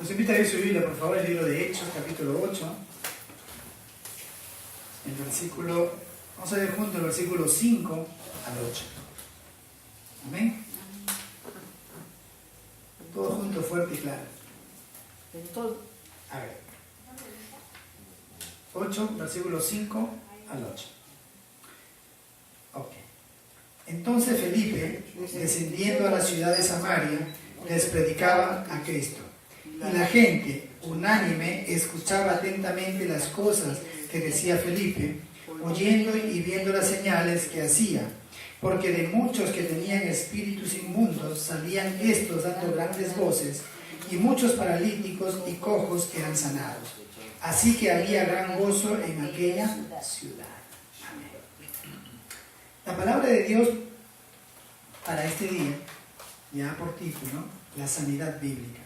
Nos invita a leer su Biblia, por favor, el libro de Hechos, capítulo 8. Vamos a leer juntos el versículo 5 al 8. Amén. Todo junto, fuerte y claro. A ver. 8, versículo 5 al 8. Ok. Entonces Felipe, descendiendo a la ciudad de Samaria, les predicaba a Cristo. Y la gente, unánime, escuchaba atentamente las cosas que decía Felipe, oyendo y viendo las señales que hacía, porque de muchos que tenían espíritus inmundos salían estos dando grandes voces, y muchos paralíticos y cojos eran sanados. Así que había gran gozo en aquella ciudad. Amén. La palabra de Dios para este día, ya por título, la sanidad bíblica.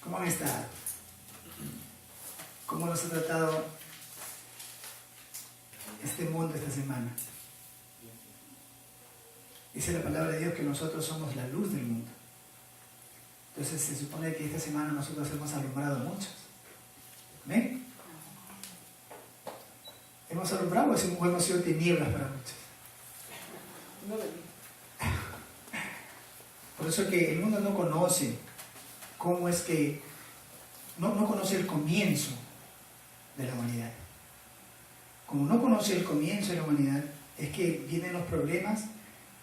¿Cómo han estado? ¿Cómo nos ha tratado este mundo esta semana? Dice la palabra de Dios que nosotros somos la luz del mundo. Entonces se supone que esta semana nosotros hemos alumbrado a muchos. ¿Ven? ¿Hemos alumbrado o hemos sido tinieblas para muchos? Por eso que el mundo no conoce cómo es que no conoce el comienzo de la humanidad. Como no conoce el comienzo de la humanidad, es que vienen los problemas,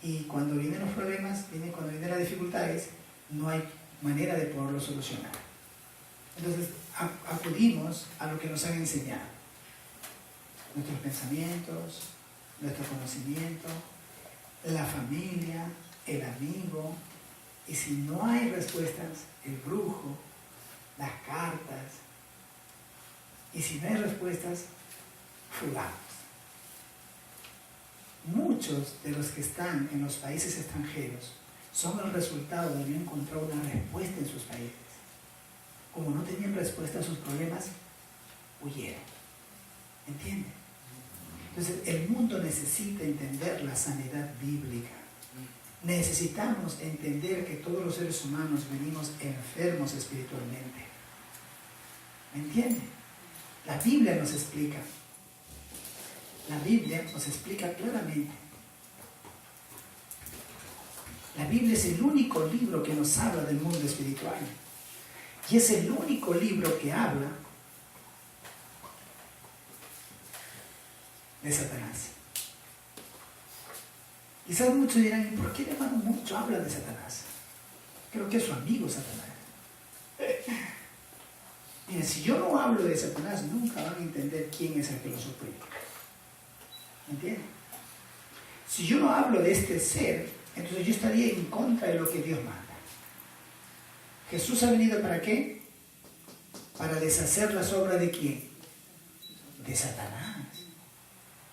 y cuando vienen los problemas, cuando vienen las dificultades, no hay manera de poderlo solucionar. Entonces acudimos a lo que nos han enseñado. Nuestros pensamientos, nuestro conocimiento, la familia, el amigo. Y si no hay respuestas, el brujo, las cartas. Y si no hay respuestas, fugamos. Muchos de los que están en los países extranjeros son el resultado de no encontrar una respuesta en sus países. Como no tenían respuesta a sus problemas, huyeron. ¿Entienden? Entonces, el mundo necesita entender la sanidad bíblica. Necesitamos entender que todos los seres humanos venimos enfermos espiritualmente. ¿Me entiende? La Biblia nos explica. La Biblia nos explica claramente. La Biblia es el único libro que nos habla del mundo espiritual. Y es el único libro que habla de Satanás. Quizás muchos dirán, ¿por qué el hermano mucho habla de Satanás? Creo que es su amigo Satanás. Miren, si yo no hablo de Satanás, nunca van a entender quién es el que lo suprime. ¿Me entienden? Si yo no hablo de este ser, entonces yo estaría en contra de lo que Dios manda. Jesús ha venido ¿para qué? Para deshacer las obras ¿de quién? De Satanás.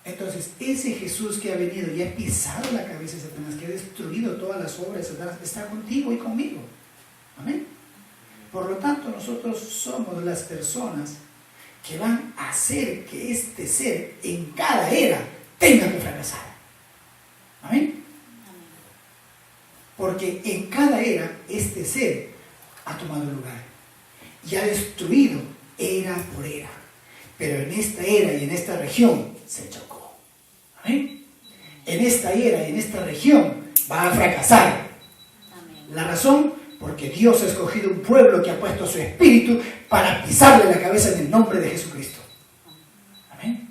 Entonces, ese Jesús que ha venido y ha pisado la cabeza de Satanás, que ha destruido todas las obras de Satanás, está contigo y conmigo. Amén. Por lo tanto, nosotros somos las personas que van a hacer que este ser en cada era tenga que fracasar. Amén. Porque en cada era este ser ha tomado lugar y ha destruido era por era. Pero en esta era y en esta región se chocó. ¿Amén? En esta era y en esta región va a fracasar. Amén. La razón, porque Dios ha escogido un pueblo que ha puesto su espíritu para pisarle la cabeza en el nombre de Jesucristo. Amén.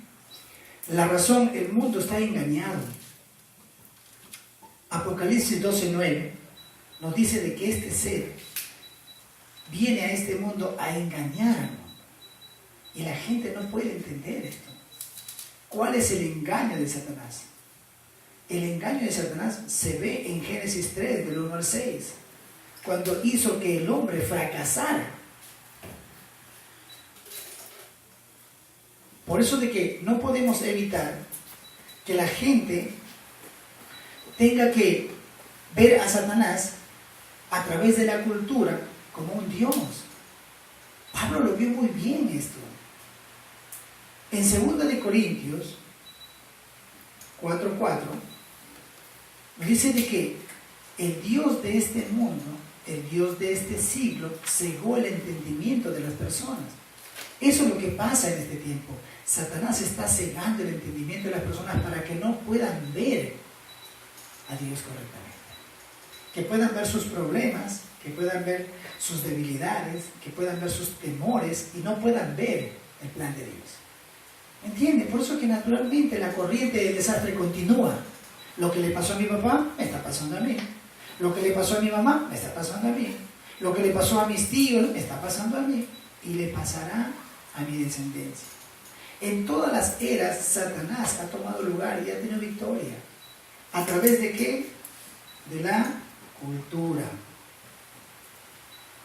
La razón, el mundo está engañado. Apocalipsis 12:9 nos dice de que este ser viene a este mundo a engañarnos. Y la gente no puede entender esto. ¿Cuál es el engaño de Satanás? El engaño de Satanás se ve en Génesis 3, del 1 al 6, cuando hizo que el hombre fracasara. Por eso de que no podemos evitar que la gente tenga que ver a Satanás a través de la cultura como un Dios. Pablo lo vio muy bien esto. En 2 de Corintios 4:4 dice de que el Dios de este mundo, el Dios de este siglo, cegó el entendimiento de las personas. Eso es lo que pasa en este tiempo. Satanás está cegando el entendimiento de las personas para que no puedan ver a Dios correctamente. Que puedan ver sus problemas, que puedan ver sus debilidades, que puedan ver sus temores y no puedan ver el plan de Dios. ¿Entiende? Por eso que naturalmente la corriente del desastre continúa. Lo que le pasó a mi papá, me está pasando a mí. Lo que le pasó a mi mamá, me está pasando a mí. Lo que le pasó a mis tíos, me está pasando a mí. Y le pasará a mi descendencia. En todas las eras, Satanás ha tomado lugar y ha tenido victoria. ¿A través de qué? De la cultura.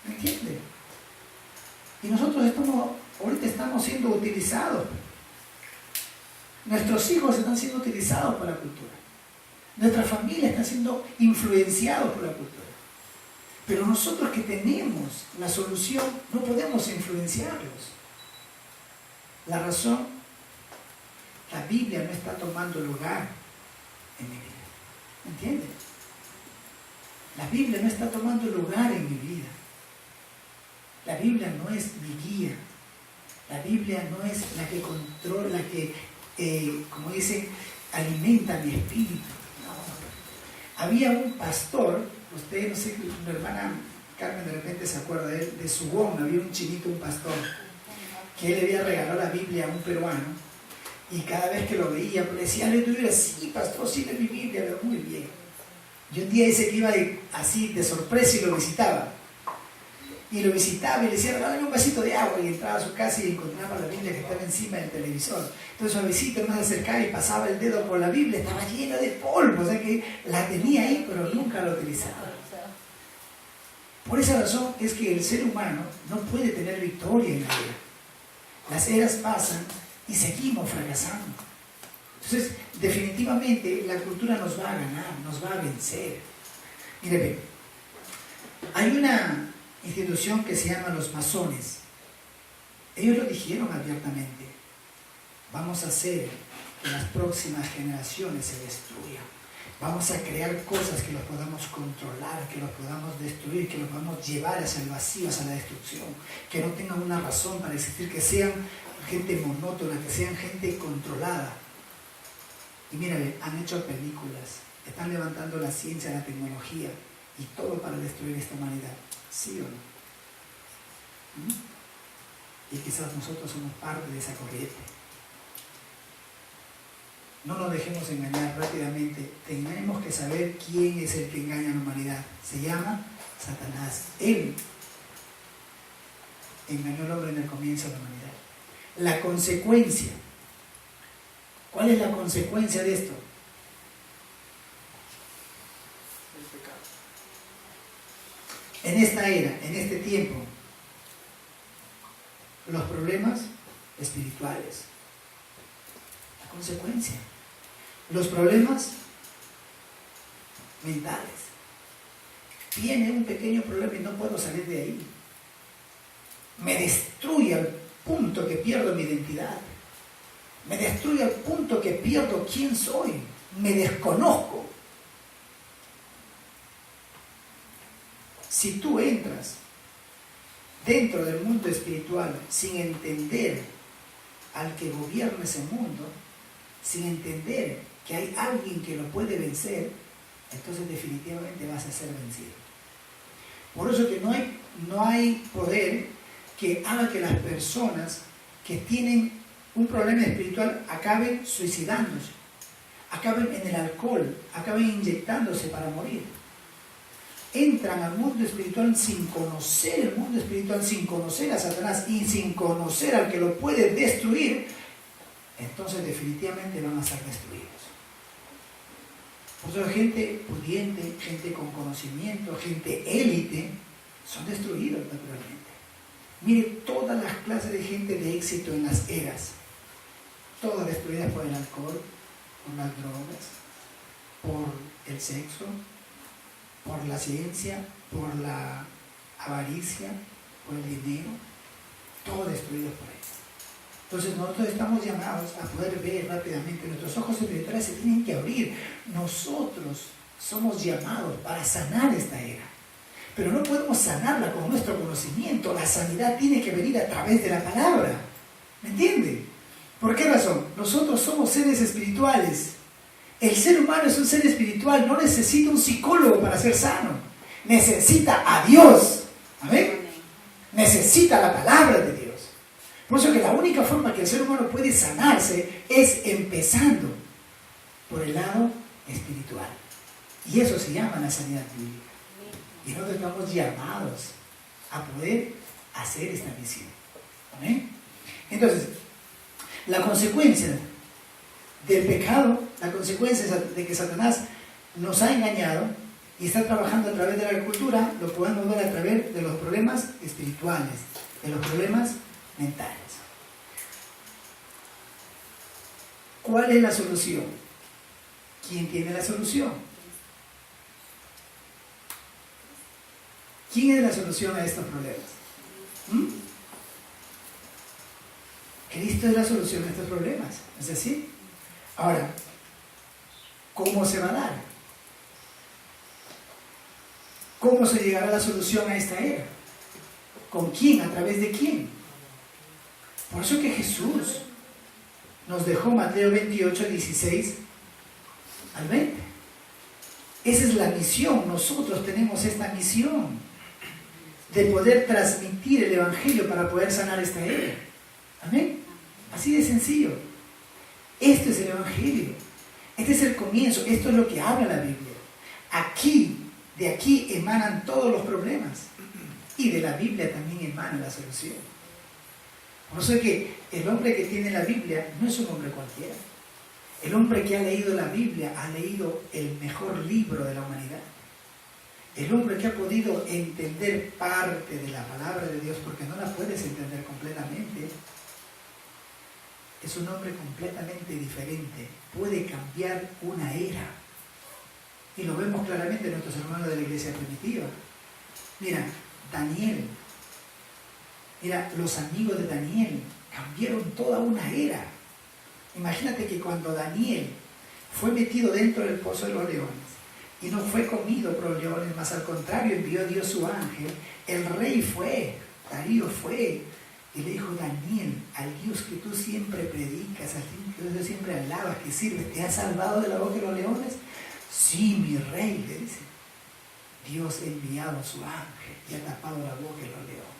¿Me entiende? Y nosotros ahorita estamos siendo utilizados. Nuestros hijos están siendo utilizados por la cultura. Nuestra familia está siendo influenciados por la cultura. Pero nosotros que tenemos la solución, no podemos influenciarlos. La razón, la Biblia no está tomando lugar en mi vida. ¿Me entiendes? La Biblia no está tomando lugar en mi vida. La Biblia no es mi guía. La Biblia no es la que controla, la que, como dicen, alimenta mi espíritu. No. Había un pastor, usted, no sé, mi hermana Carmen de repente se acuerda de él, de Sugón, había un chinito, un pastor, que él le había regalado la Biblia a un peruano, y cada vez que lo veía, le decía, ¿le tuviera? Sí, pastor, sí, de mi Biblia, pero muy bien. Y un día dice que iba así de sorpresa y lo visitaba. Y lo visitaba y le decía, dame un vasito de agua, y entraba a su casa y encontraba la Biblia que estaba encima del televisor. Entonces al visito más se acercaba y pasaba el dedo por la Biblia, estaba llena de polvo, o sea que la tenía ahí, pero nunca la utilizaba. Por esa razón es que el ser humano no puede tener victoria en la vida. Las eras pasan y seguimos fracasando. Entonces, definitivamente la cultura nos va a ganar, nos va a vencer. Mire, hay una institución que se llama los masones. Ellos lo dijeron abiertamente: vamos a hacer que las próximas generaciones se destruyan. Vamos a crear cosas que los podamos controlar, que los podamos destruir, que los podamos llevar hacia el vacío, hacia la destrucción, que no tengan una razón para existir, que sean gente monótona, que sean gente controlada. Y mírale, han hecho películas, están levantando la ciencia, la tecnología y todo para destruir esta humanidad. ¿Sí o no? Y quizás nosotros somos parte de esa corriente. No nos dejemos engañar rápidamente. Tenemos que saber quién es el que engaña a la humanidad. Se llama Satanás. Él engañó al hombre en el comienzo de la humanidad. La consecuencia. ¿Cuál es la consecuencia de esto? El pecado. En esta era, en este tiempo, los problemas espirituales. La consecuencia. Los problemas mentales. Tiene un pequeño problema y no puedo salir de ahí. Me destruye al punto que pierdo mi identidad. Me destruye al punto que pierdo quién soy. Me desconozco. Si tú entras dentro del mundo espiritual sin entender al que gobierna ese mundo, sin entender que hay alguien que lo puede vencer, entonces definitivamente vas a ser vencido. Por eso que no hay poder que haga que las personas que tienen un problema espiritual acaben suicidándose, acaben en el alcohol, acaben inyectándose para morir. Entran al mundo espiritual sin conocer el mundo espiritual, sin conocer a Satanás y sin conocer al que lo puede destruir, entonces definitivamente van a ser destruidos. Por eso gente pudiente, gente con conocimiento, gente élite, son destruidos naturalmente. Mire todas las clases de gente de éxito en las eras, todas destruidas por el alcohol, por las drogas, por el sexo, por la ciencia, por la avaricia, por el dinero, todo destruido por eso. Entonces nosotros estamos llamados a poder ver rápidamente, nuestros ojos espirituales se tienen que abrir. Nosotros somos llamados para sanar esta era, pero no podemos sanarla con nuestro conocimiento. La sanidad tiene que venir a través de la palabra, ¿me entiende? ¿Por qué razón? Nosotros somos seres espirituales. El ser humano es un ser espiritual, no necesita un psicólogo para ser sano, necesita a Dios, ¿amén? Necesita la palabra de Dios. Por eso que la única forma que el ser humano puede sanarse es empezando por el lado espiritual. Y eso se llama la sanidad bíblica. Y nosotros estamos llamados a poder hacer esta misión. ¿Amén? Entonces, la consecuencia del pecado, la consecuencia de que Satanás nos ha engañado y está trabajando a través de la cultura, lo podemos ver a través de los problemas espirituales, de los problemas mentales. ¿Cuál es la solución? ¿Quién tiene la solución? ¿Quién es la solución a estos problemas? Cristo es la solución a estos problemas, ¿es así? Ahora, ¿cómo se va a dar? ¿Cómo se llegará a la solución a esta era? ¿Con quién? ¿A través de quién? Por eso que Jesús nos dejó Mateo 28, 16 al 20. Esa es la misión. Nosotros tenemos esta misión de poder transmitir el Evangelio para poder sanar esta era. Amén. Así de sencillo. Este es el Evangelio. Este es el comienzo. Esto es lo que habla la Biblia. De aquí emanan todos los problemas. Y de la Biblia también emana la solución. Por eso es que el hombre que tiene la Biblia no es un hombre cualquiera. El hombre que ha leído la Biblia ha leído el mejor libro de la humanidad. El hombre que ha podido entender parte de la palabra de Dios, porque no la puedes entender completamente, es un hombre completamente diferente. Puede cambiar una era. Y lo vemos claramente en nuestros hermanos de la iglesia primitiva. Mira, Daniel. Mira, los amigos de Daniel cambiaron toda una era. Imagínate que cuando Daniel fue metido dentro del pozo de los leones y no fue comido por los leones, más al contrario envió Dios su ángel, el rey Darío fue y le dijo: Daniel, al Dios que tú siempre predicas, al Dios que tú siempre alabas, que sirves, ¿te ha salvado de la boca de los leones? Sí, mi rey, le dice. Dios ha enviado a su ángel y ha tapado la boca de los leones.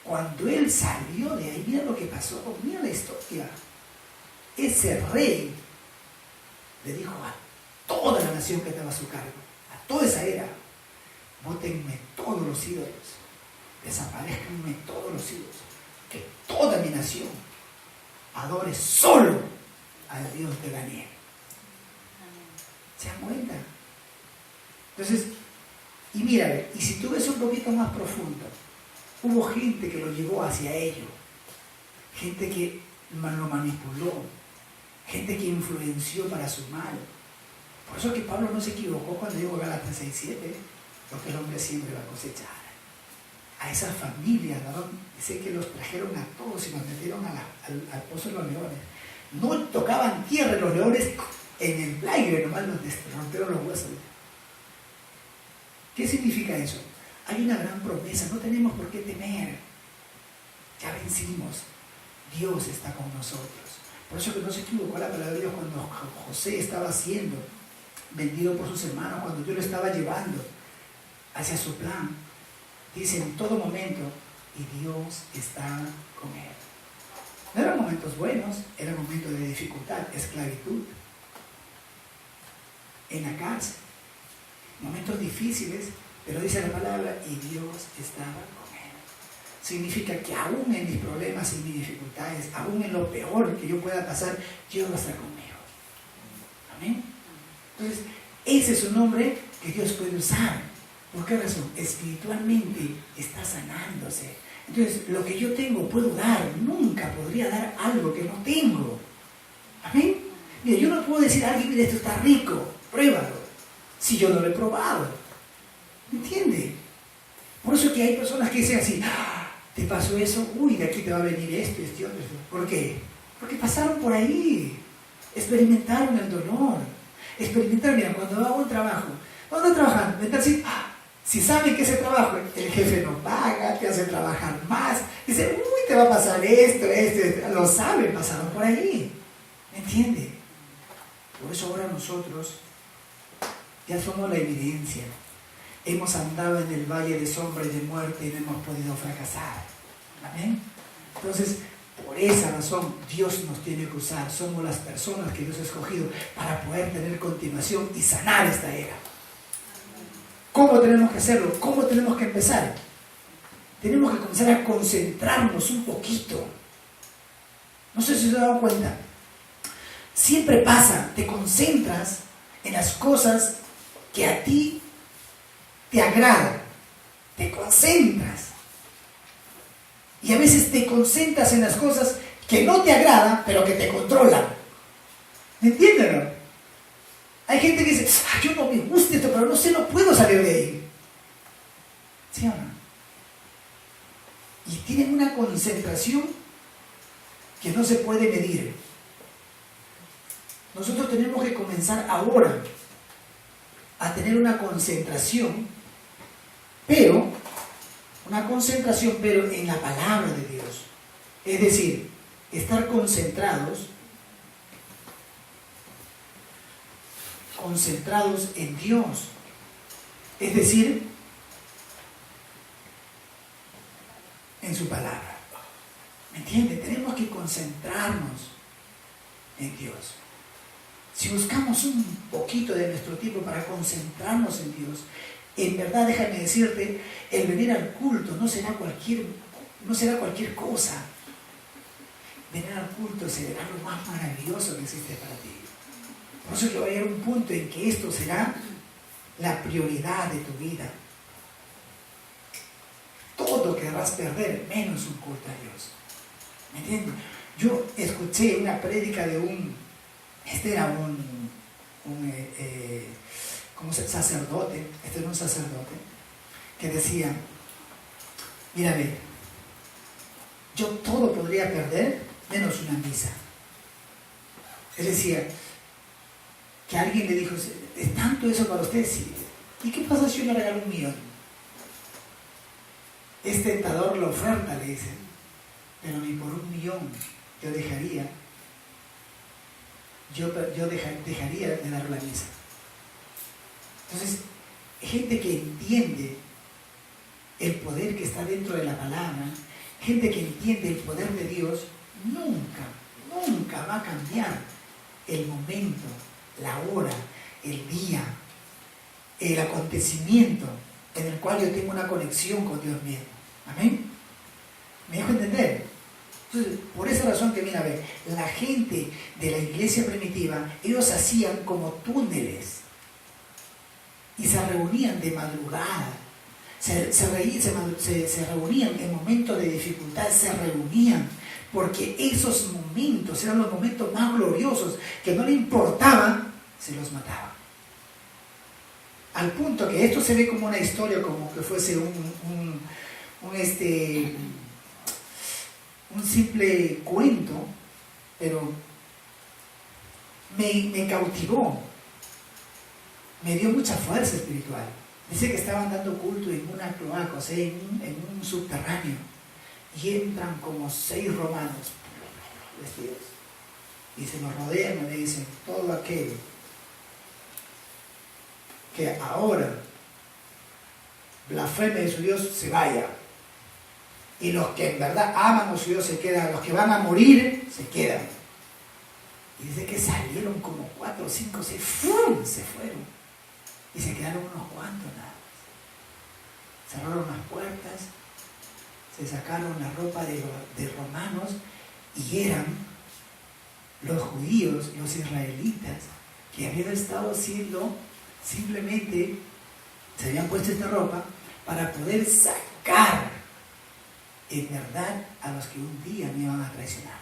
Cuando él salió de ahí, mira lo que pasó, mira la historia. Ese rey le dijo a toda la nación que estaba a su cargo, a toda esa era: bótenme todos los ídolos, desaparezcanme todos los ídolos, que toda mi nación adore solo al Dios de Daniel. ¿Se dan cuenta? Entonces, y mira, y si tú ves un poquito más profundo, hubo gente que lo llevó hacia ello, gente que lo manipuló, gente que influenció para su mal. Por eso que Pablo no se equivocó cuando dijo Gálatas 6:7, lo que el hombre siempre va a cosechar. A esa familia, ¿no? Dice que los trajeron a todos y los metieron al pozo de los leones. No tocaban tierra los leones, en el aire nomás los rompieron los huesos. ¿Qué significa eso? Hay una gran promesa, no tenemos por qué temer. Ya vencimos. Dios está con nosotros. Por eso que no se equivocó la palabra de Dios cuando José estaba siendo vendido por sus hermanos, cuando Dios lo estaba llevando hacia su plan. Dice en todo momento, y Dios está con él. No eran momentos buenos, eran momentos de dificultad, esclavitud, en la cárcel, momentos difíciles, pero dice la palabra, y Dios estaba con él. Significa que aún en mis problemas y mis dificultades, aún en lo peor que yo pueda pasar, Dios va a estar conmigo. Amén. Entonces, ese es un nombre que Dios puede usar. ¿Por qué razón? Espiritualmente está sanándose. Entonces, lo que yo tengo puedo dar. Nunca podría dar algo que no tengo. Amén. Mira, yo no puedo decir a alguien, mira, esto está rico, pruébalo, si yo no lo he probado. ¿Me entiende? Por eso que hay personas que dicen así, "Ah, ¿te pasó eso? Uy, de aquí te va a venir esto, esto, esto". ¿Por qué? Porque pasaron por ahí, experimentaron el dolor, experimentaron, mira, cuando hago un trabajo, ¿dónde trabajan? Entonces, si saben que ese trabajo, el jefe no paga, te hace trabajar más, dicen, uy, te va a pasar esto, lo saben, pasaron por ahí. ¿Me entiende? Por eso ahora nosotros ya somos la evidencia. Hemos andado en el valle de sombra y de muerte y no hemos podido fracasar. ¿Amén? Entonces, por esa razón, Dios nos tiene que usar. Somos las personas que Dios ha escogido para poder tener continuación y sanar esta era. ¿Cómo tenemos que hacerlo? ¿Cómo tenemos que empezar? Tenemos que comenzar a concentrarnos un poquito. No sé si se han dado cuenta. Siempre pasa, te concentras en las cosas que a ti te agradan. Te concentras. Y a veces te concentras en las cosas que no te agradan, pero que te controlan. ¿Me entienden, no? Hay gente que dice, yo no me gusta esto, pero no sé, no puedo salir de ahí. ¿Sí o no? Y tienen una concentración que no se puede medir. Nosotros tenemos que comenzar ahora a tener una concentración, pero en la palabra de Dios. Es decir, estar concentrados en Dios. Es decir, en su palabra. ¿Me entiende? Tenemos que concentrarnos en Dios. Si buscamos un poquito de nuestro tiempo para concentrarnos en Dios, en verdad, déjame decirte, el venir al culto no será cualquier cosa. Venir al culto será lo más maravilloso que existe para ti. Por eso que va a llegar un punto en que esto será la prioridad de tu vida. Todo querrás perder, menos un culto a Dios. ¿Me entiendes? Yo escuché una prédica de sacerdote, era un sacerdote, que decía, mira, ve, yo todo podría perder, menos una misa. Él decía, que alguien le dijo, ¿es tanto eso para usted? Sí. ¿Y qué pasa si yo le regalo 1 millón? Es tentador la oferta, le dicen, pero ni por 1 millón yo dejaría de dar la misa. Entonces, gente que entiende el poder que está dentro de la palabra, gente que entiende el poder de Dios, nunca va a cambiar el momento, la hora, el día, el acontecimiento en el cual yo tengo una conexión con Dios mismo. ¿Amén? ¿Me dejo entender? Entonces, por esa razón que, mira, a ver, la gente de la iglesia primitiva, ellos hacían como túneles y se reunían de madrugada, se reunían en momentos de dificultad, se reunían porque esos momentos eran los momentos más gloriosos, que no le importaban, se los mataban. Al punto que esto se ve como una historia, como que fuese un simple cuento, pero me cautivó, me dio mucha fuerza espiritual. Dice que estaban dando culto en una cloaca, o sea, en un subterráneo, y entran como 6 romanos vestidos y se nos rodean y le dicen, todo aquel que ahora blasfeme de su Dios se vaya, y los que en verdad aman a su Dios se quedan, los que van a morir se quedan. Y dice que salieron como 4 o 5, 6, ¡fum!, se fueron y se quedaron unos cuantos nada más. Cerraron las puertas, se sacaron la ropa de romanos, y eran los judíos, los israelitas, que habían estado haciendo, simplemente se habían puesto esta ropa para poder sacar en verdad a los que un día me iban a traicionarlos.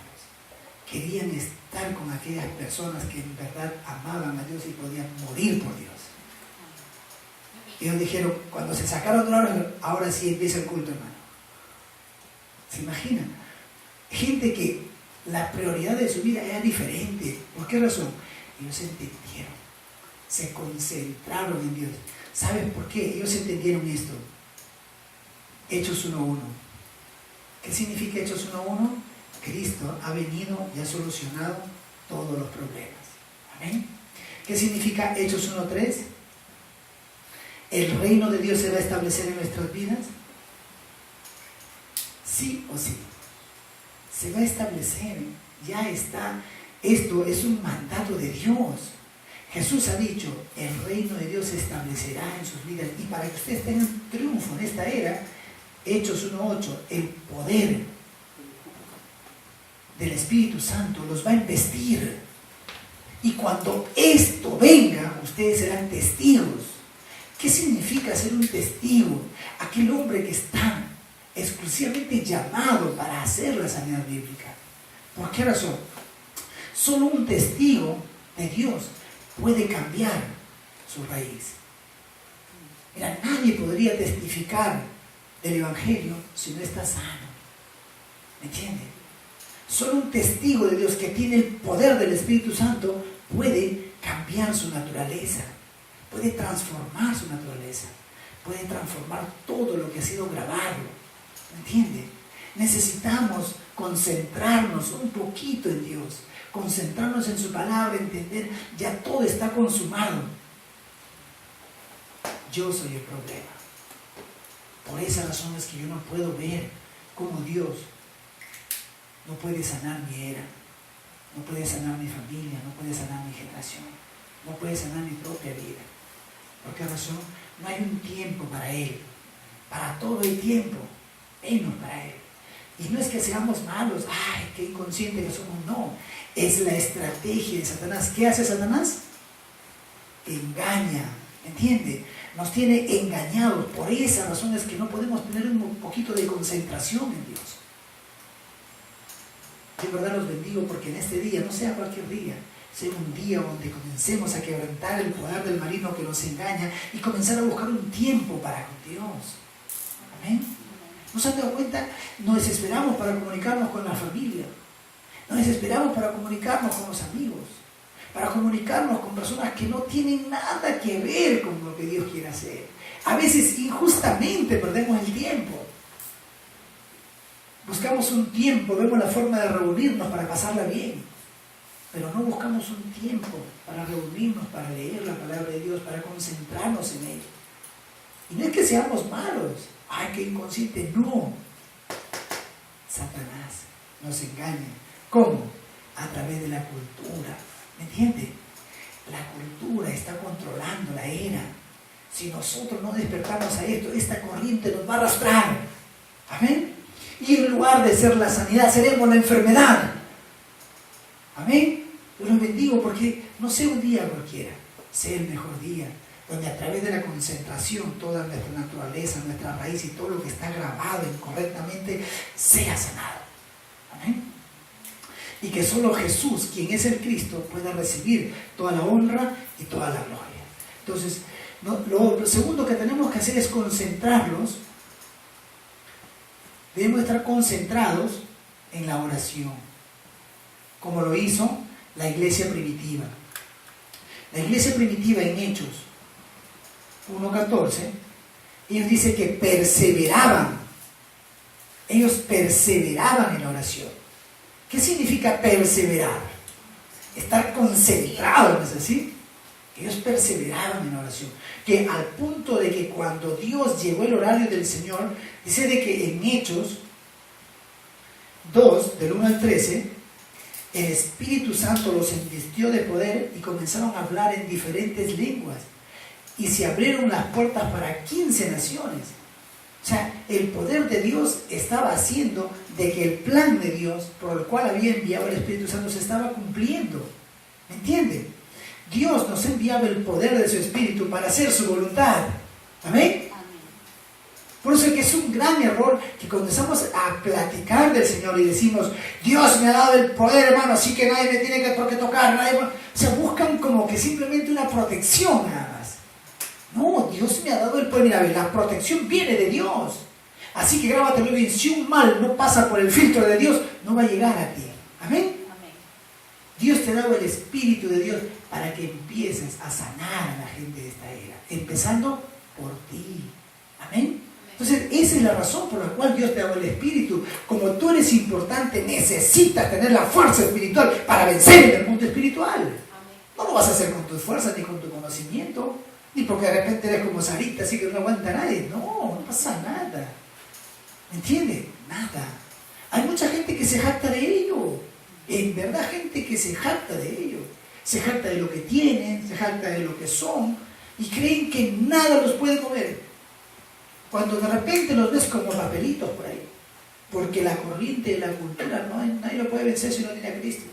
querían estar con aquellas personas que en verdad amaban a Dios y podían morir por Dios. Ellos dijeron, cuando se sacaron ahora sí empieza el culto, hermano. ¿Se imaginan? Gente que la prioridad de su vida era diferente. ¿Por qué razón? Ellos entendieron, se concentraron en Dios. ¿Saben por qué? Ellos entendieron esto. Hechos 1:1. ¿Qué significa Hechos 1:1? Cristo ha venido y ha solucionado todos los problemas. ¿Amén? ¿Qué significa Hechos 1:3? ¿El reino de Dios se va a establecer en nuestras vidas? Sí o sí. Se va a establecer. Ya está. Esto es un mandato de Dios. Jesús ha dicho, el reino de Dios se establecerá en sus vidas. Y para que ustedes tengan triunfo en esta era, Hechos 1:8, el poder del Espíritu Santo los va a investir. Y cuando esto venga, ustedes serán testigos. ¿Qué significa ser un testigo? Aquel hombre que está exclusivamente llamado para hacer la sanidad bíblica. ¿Por qué razón? Solo un testigo de Dios puede cambiar su raíz. Mira, nadie podría testificar del Evangelio si no está sano. ¿Me entienden? Solo un testigo de Dios que tiene el poder del Espíritu Santo puede cambiar su naturaleza, puede transformar su naturaleza, puede transformar todo lo que ha sido grabado. ¿Me entienden? Necesitamos concentrarnos un poquito en Dios, concentrarnos en su palabra, entender, ya todo está consumado. Yo soy el problema. Por esa razón es que yo no puedo ver cómo Dios no puede sanar mi era, no puede sanar mi familia, no puede sanar mi generación, no puede sanar mi propia vida. ¿Por qué razón? No hay un tiempo para Él. Para todo el tiempo, menos para Él. Y no es que seamos malos, ay, qué inconsciente que somos, no. Es la estrategia de Satanás. ¿Qué hace Satanás? Engaña, ¿entiende? Nos tiene engañados. Por esa razón es que no podemos tener un poquito de concentración en Dios. De verdad los bendigo porque en este día, no sea cualquier día, sea un día donde comencemos a quebrantar el poder del maligno que nos engaña y comenzar a buscar un tiempo para con Dios. Amén. ¿No se han dado cuenta? Nos desesperamos para comunicarnos con la familia. Nos desesperamos para comunicarnos con los amigos. Para comunicarnos con personas que no tienen nada que ver con lo que Dios quiere hacer. A veces injustamente perdemos el tiempo. Buscamos un tiempo, vemos la forma de reunirnos para pasarla bien. Pero no buscamos un tiempo para reunirnos, para leer la palabra de Dios, para concentrarnos en ella. Y no es que seamos malos. ¡Ay, qué inconsciente! No. Satanás nos engaña. ¿Cómo? A través de la cultura. ¿Me entiende? La cultura está controlando la era. Si nosotros no despertamos a esto, esta corriente nos va a arrastrar. ¿Amén? Y en lugar de ser la sanidad, seremos la enfermedad. ¿Amén? Yo los bendigo porque no sea un día cualquiera, sea el mejor día, donde a través de la concentración toda nuestra naturaleza, nuestra raíz y todo lo que está grabado incorrectamente sea sanado. Amén. Y que solo Jesús, quien es el Cristo, pueda recibir toda la honra y toda la gloria. Entonces, lo segundo que tenemos que hacer es concentrarnos. Debemos estar concentrados en la oración, como lo hizo la iglesia primitiva. La iglesia primitiva en Hechos 1:14, ellos dicen que perseveraban. Ellos perseveraban en la oración. ¿Qué significa perseverar? Estar concentrado, ¿no es así? Ellos perseveraban en la oración. Que al punto de que cuando Dios llegó el horario del Señor, dice de que en Hechos 2, del 1 al 13, el Espíritu Santo los invistió de poder y comenzaron a hablar en diferentes lenguas. Y se abrieron las puertas para 15 naciones. O sea, el poder de Dios estaba haciendo de que el plan de Dios, por el cual había enviado el Espíritu Santo, se estaba cumpliendo. ¿Me entienden? Dios nos enviaba el poder de su Espíritu para hacer su voluntad. ¿Amén? Por eso es que es un gran error que cuando empezamos a platicar del Señor y decimos, Dios me ha dado el poder, hermano, así que nadie me tiene que tocar, nadie... O sea, buscan como que simplemente una protección nada más. No, Dios me ha dado el poder. Mira, la protección viene de Dios. Así que grábatelo bien, si un mal no pasa por el filtro de Dios, no va a llegar a ti. ¿Amén? Dios te ha dado el Espíritu de Dios para que empieces a sanar a la gente de esta era, empezando por ti. Amén. Entonces, esa es la razón por la cual Dios te ha dado el Espíritu. Como tú eres importante, necesitas tener la fuerza espiritual para vencer en el mundo espiritual. No lo vas a hacer con tus fuerzas ni con tu conocimiento, ni porque de repente eres como Sarita, así que no aguanta a nadie. No, no pasa nada. ¿Me entiendes? Nada. Hay mucha gente que se jacta de ello. En verdad, gente que se jacta de ello. Se jacta de lo que tienen, se jacta de lo que son, y creen que nada los puede comer. Cuando de repente los ves como papelitos por ahí. Porque la corriente de la cultura, nadie lo puede vencer si no tiene a Cristo.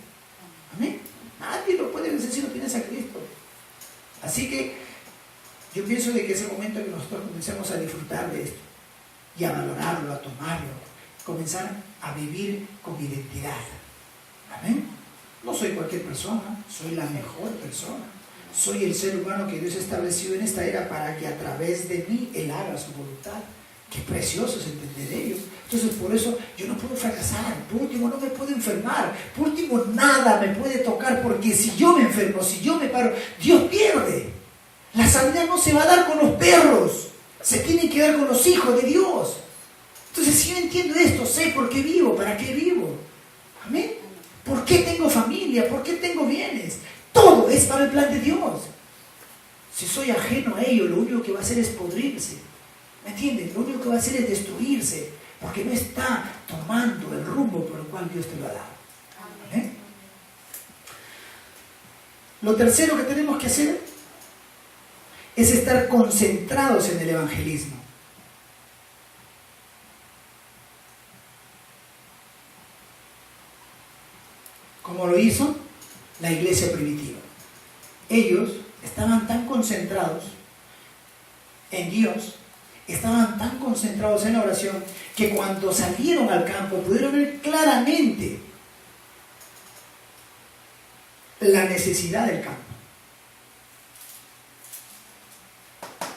¿Amén? Nadie lo puede vencer si no tienes a Cristo. Así que yo pienso de que es el momento que nosotros comencemos a disfrutar de esto y a valorarlo, a tomarlo, comenzar a vivir con identidad. Amén. No soy cualquier persona, soy la mejor persona. Soy el ser humano que Dios ha establecido en esta era para que a través de mí Él haga su voluntad. Qué precioso es entender ello. Entonces, por eso yo no puedo fracasar. Por último, no me puedo enfermar. Por último, nada me puede tocar, porque si yo me enfermo, si yo me paro, Dios pierde. La sanidad no se va a dar con los perros, se tiene que dar con los hijos de Dios. Entonces, si yo entiendo esto, sé por qué vivo, para qué vivo. Amén. ¿Por qué tengo familia? ¿Por qué tengo bienes? Todo es para el plan de Dios. Si soy ajeno a ello, lo único que va a hacer es podrirse. ¿Me entienden? Lo único que va a hacer es destruirse, porque no está tomando el rumbo por el cual Dios te lo ha dado. ¿Amén? Lo tercero que tenemos que hacer es estar concentrados en el evangelismo. ¿Cómo lo hizo la iglesia primitiva? Ellos estaban tan concentrados en Dios, estaban tan concentrados en la oración, que cuando salieron al campo pudieron ver claramente la necesidad del campo.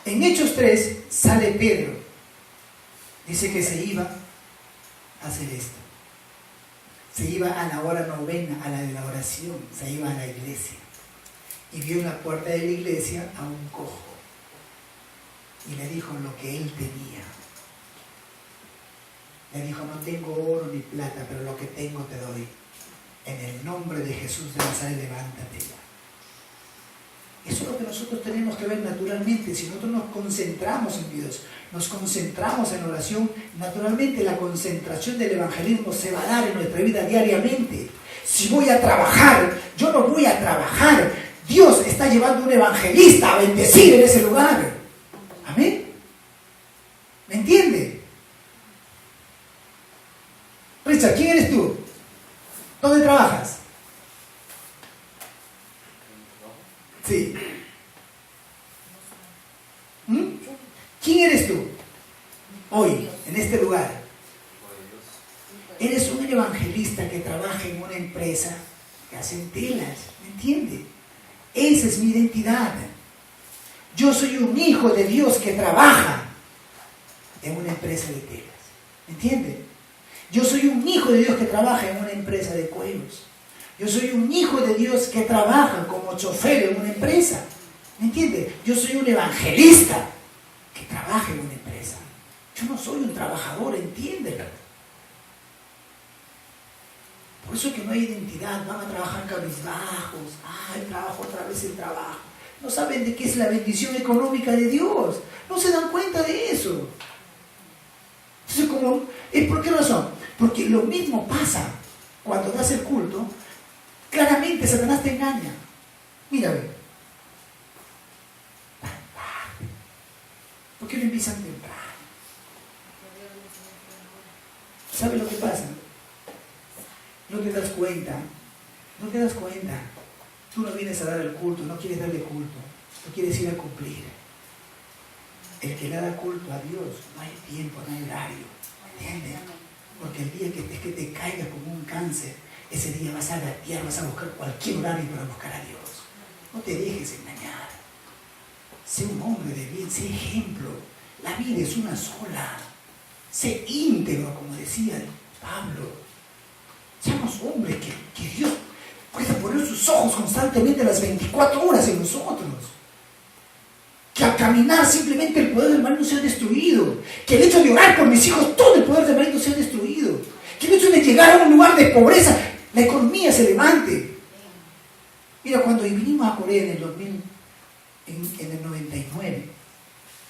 En Hechos 3 sale Pedro, dice que se iba a hacer esto. Se iba a la hora novena, a la de la oración, se iba a la iglesia. Y vio en la puerta de la iglesia a un cojo. Y le dijo lo que él tenía. Le dijo, no tengo oro ni plata, pero lo que tengo te doy. En el nombre de Jesús de Nazaret, levántate ya. Eso es lo que nosotros tenemos que ver naturalmente. Si nosotros nos concentramos en Dios, nos concentramos en oración, naturalmente la concentración del evangelismo se va a dar en nuestra vida diariamente. Si voy a trabajar, yo no voy a trabajar. Dios está llevando un evangelista a bendecir en ese lugar. Amén. ¿Me entiende? Richard, ¿quién eres tú? ¿Dónde trabajas? Sí. ¿Quién eres tú? Hoy, en este lugar. Eres un evangelista que trabaja en una empresa que hacen telas. ¿Me entiende? Esa es mi identidad. Yo soy un hijo de Dios que trabaja en una empresa de telas. ¿Me entiende? Yo soy un hijo de Dios que trabaja en una empresa de cueros. Yo soy un hijo de Dios que trabaja como chofer en una empresa. ¿Me entiende? Yo soy un evangelista que trabaja en una empresa. Yo no soy un trabajador, entiéndelo. Por eso es que no hay identidad. Van a trabajar cabizbajos. El trabajo, otra vez el trabajo. No saben de qué es la bendición económica de Dios. No se dan cuenta de eso. Entonces, ¿por qué razón? Porque lo mismo pasa cuando das el culto. Claramente Satanás te engaña. Mírame. ¿Por qué no empiezan temprano? ¿Sabes lo que pasa? No te das cuenta. No te das cuenta. Tú no vienes a dar el culto, no quieres darle culto. Tú quieres ir a cumplir. El que le da culto a Dios, no hay tiempo, no hay horario. ¿Entiendes? Porque el día que te caiga como un cáncer, ese día vas a gatear, vas a buscar cualquier horario para buscar a Dios. No te dejes engañar. Sé un hombre de bien, sé ejemplo. La vida es una sola. Sé íntegro, como decía Pablo. Seamos hombres que Dios pueda poner sus ojos constantemente las 24 horas en nosotros. Que al caminar simplemente el poder del maligno sea destruido. Que el hecho de orar por mis hijos, todo el poder del maligno sea destruido. Que el hecho de llegar a un lugar de pobreza, la economía se levante. Mira, cuando vinimos a Corea en el 2000, en el 99,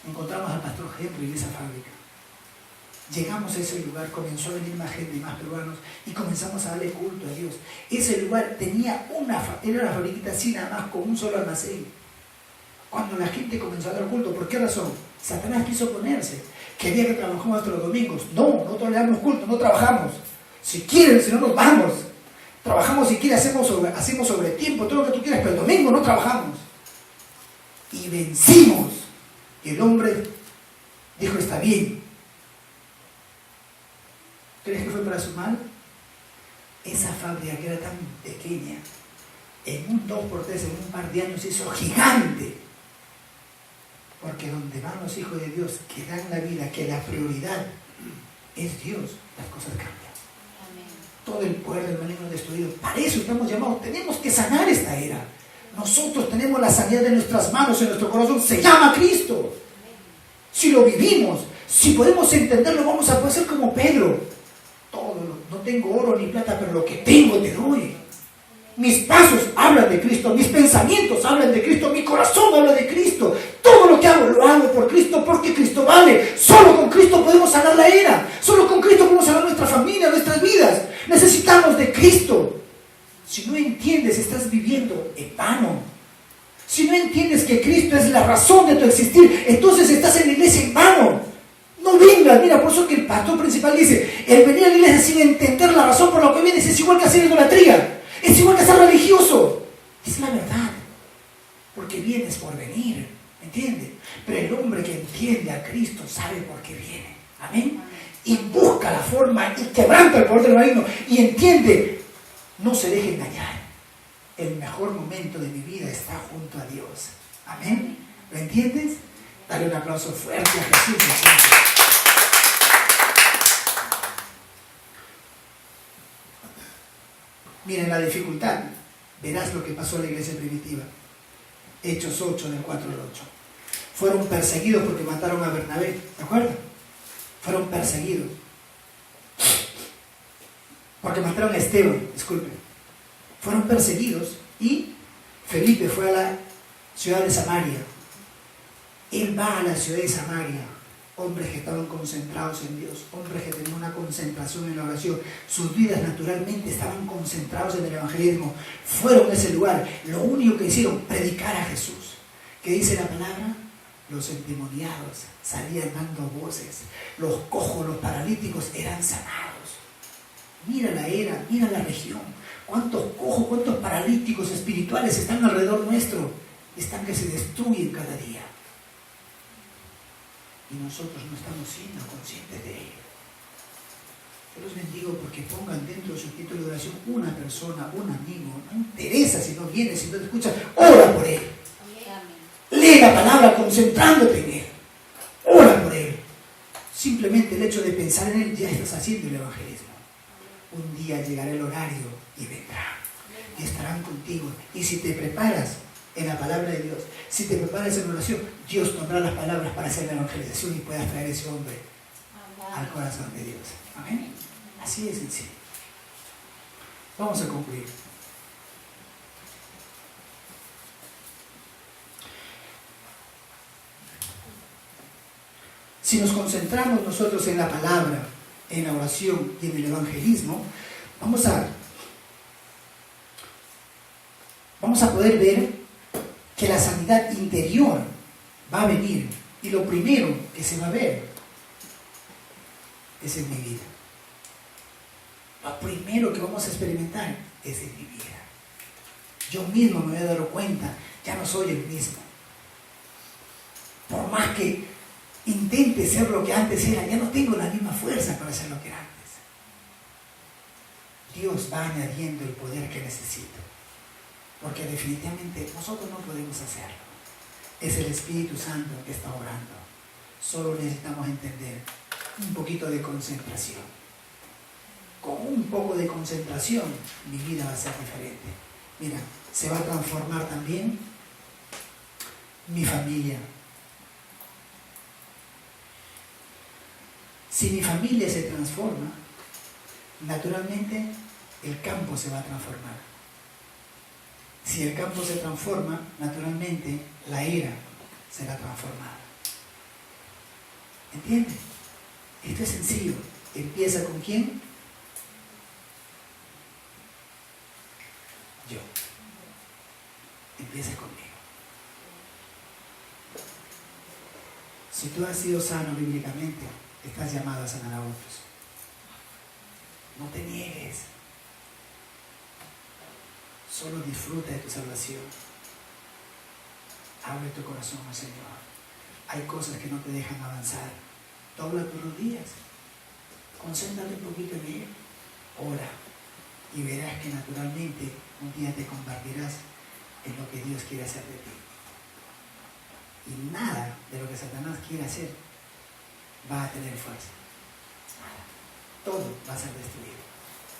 encontramos al pastor Henry en esa fábrica. Llegamos a ese lugar, comenzó a venir más gente y más peruanos y comenzamos a darle culto a Dios. Ese lugar tenía era una fabriquita así nada más, con un solo almacén. Cuando la gente comenzó a dar culto, ¿por qué razón? Satanás quiso oponerse. Quería que trabajemos hasta los domingos. No, nosotros le damos culto, no trabajamos. Si quieren, si no nos vamos. Trabajamos si quieren, hacemos sobre tiempo, todo lo que tú quieras, pero el domingo no trabajamos. Y vencimos. Y el hombre dijo, está bien. ¿Crees que fue para su mal? Esa fábrica que era tan pequeña, en un 2x3, en un par de años, se hizo gigante. Porque donde van los hijos de Dios, que dan la vida, que la prioridad es Dios, las cosas cambian. Amén. Todo el poder del maligno destruido. Para eso estamos llamados. Tenemos que sanar esta era. Nosotros tenemos la sanidad en nuestras manos, en nuestro corazón. Se llama Cristo. Si lo vivimos, si podemos entenderlo, vamos a poder ser como Pedro. No tengo oro ni plata, pero lo que tengo te doy. Mis pasos hablan de Cristo, mis pensamientos hablan de Cristo, mi corazón habla de Cristo. Todo lo que hago, lo hago por Cristo, porque Cristo vale. Solo con Cristo podemos sanar la era. Solo con Cristo podemos sanar nuestra familia, nuestras vidas. Necesitamos de Cristo. Si no entiendes, estás viviendo en vano. Si no entiendes que Cristo es la razón de tu existir, entonces estás en la iglesia en vano. No vengas, mira, por eso que el pastor principal dice, el venir a la iglesia sin entender la razón por la que vienes es igual que hacer idolatría. Es igual que ser religioso. Es la verdad. Porque vienes por venir. ¿Entiendes? Pero el hombre que entiende a Cristo sabe por qué viene. Amén. Y busca la forma y quebranta el poder del maligno. Y entiende. No se deje engañar. El mejor momento de mi vida está junto a Dios. Amén. ¿Lo entiendes? Dale un aplauso fuerte a Jesús. Miren la dificultad. Verás lo que pasó en la iglesia primitiva. Hechos 8, del 4 al 8. Fueron perseguidos porque mataron a Bernabé. ¿De acuerdo? Fueron perseguidos. Porque mataron a Esteban, disculpen. Fueron perseguidos y Felipe fue a la ciudad de Samaria. Él va a la ciudad de Samaria. Hombres que estaban concentrados en Dios, hombres que tenían una concentración en la oración, sus vidas naturalmente estaban concentrados en el evangelismo, fueron a ese lugar, lo único que hicieron, predicar a Jesús. ¿Qué dice la palabra? Los endemoniados salían dando voces, los cojos, los paralíticos eran sanados. Mira la era, mira la región, cuántos cojos, cuántos paralíticos espirituales están alrededor nuestro, están que se destruyen cada día. Y nosotros no estamos siendo conscientes de ello. Yo los bendigo porque pongan dentro de su título de oración una persona, un amigo. No interesa si no viene, si no te escucha, ora por él. Lee la palabra concentrándote en él. Ora por él. Simplemente el hecho de pensar en él, ya estás haciendo el evangelismo. Un día llegará el horario y vendrá. Y estarán contigo. Y si te preparas en la palabra de Dios, si te preparas en oración, Dios pondrá las palabras para hacer la evangelización y puedas traer a ese hombre al corazón de Dios. Amén. Así es sencillo. Vamos a concluir. Si nos concentramos nosotros en la palabra, en la oración y en el evangelismo, vamos a poder ver que la sanidad interior va a venir. Y lo primero que se va a ver es en mi vida. Lo primero que vamos a experimentar es en mi vida. Yo mismo me voy a dar cuenta, ya no soy el mismo. Por más que intente ser lo que antes era. Ya no tengo la misma fuerza para hacer lo que era antes. Dios va añadiendo el poder que necesito. Porque definitivamente nosotros no podemos hacerlo. Es el Espíritu Santo que está obrando. Solo necesitamos entender un poquito de concentración. Con un poco de concentración, mi vida va a ser diferente. Mira, se va a transformar también mi familia. Si mi familia se transforma, naturalmente el campo se va a transformar. Si el campo se transforma, naturalmente la era será transformada. ¿Entiendes? Esto es sencillo. ¿Empieza con quién? Yo. Empieza conmigo. Si tú has sido sano bíblicamente, estás llamado a sanar a otros. No te niegues. Solo disfruta de tu salvación. Abre tu corazón al Señor. Hay cosas que no te dejan avanzar. Dobla tus rodillas. Concéntrate un poquito en Él. Ora. Y verás que naturalmente un día te convertirás en lo que Dios quiere hacer de ti. Y nada de lo que Satanás quiere hacer va a tener fuerza. Nada. Todo va a ser destruido.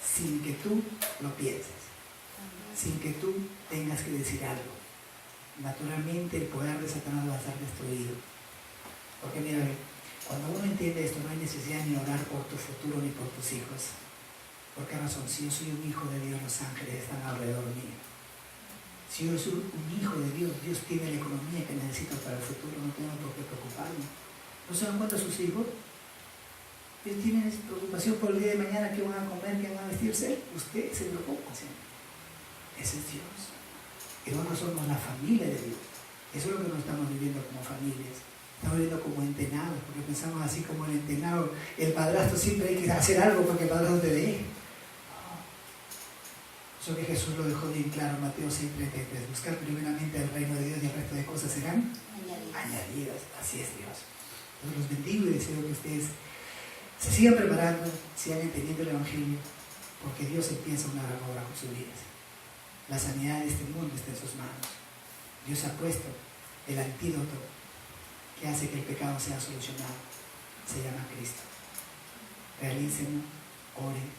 Sin que tú lo pienses. Sin que tú tengas que decir algo. Naturalmente el poder de Satanás va a ser destruido. Porque mira, cuando uno entiende esto, no hay necesidad ni orar por tu futuro ni por tus hijos. ¿Por qué razón? Si yo soy un hijo de Dios, los ángeles están alrededor mío. Si yo soy un hijo de Dios, Dios tiene la economía que necesito para el futuro, no tengo por qué preocuparme. ¿No se dan cuenta sus hijos? Ellos tienen preocupación por el día de mañana, qué van a comer, qué van a vestirse. Usted se preocupa siempre. Ese es Dios. Y nosotros somos la familia de Dios. Eso es lo que nos estamos viviendo como familias. Estamos viviendo como entenados, porque pensamos así como el entenado. El padrastro siempre hay que hacer algo para que el padrastro te deje. Eso que Jesús lo dejó bien claro en Mateo 6:33. Buscar primeramente el reino de Dios y el resto de cosas serán añadidas. Así es Dios. Entonces los bendigo y deseo que ustedes se sigan preparando, sigan entendiendo el Evangelio, porque Dios empieza una gran obra con sus vidas. La sanidad de este mundo está en sus manos. Dios ha puesto el antídoto que hace que el pecado sea solucionado. Se llama Cristo. Realícenlo, oren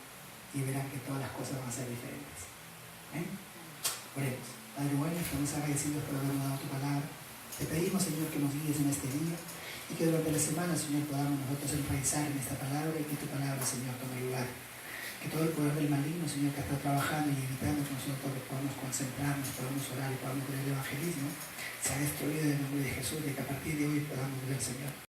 y verán que todas las cosas van a ser diferentes. Oremos. Padre bueno, estamos agradecidos por habernos dado tu palabra. Te pedimos, Señor, que nos guíes en este día y que durante la semana, Señor, podamos nosotros enraizar en esta palabra y que tu palabra, Señor, tome lugar. Que todo el poder del maligno, Señor, que está trabajando y evitando que nosotros podamos concentrarnos, podamos orar y podamos ver el evangelismo, sea destruido en el nombre de Jesús y que a partir de hoy podamos ver, Señor,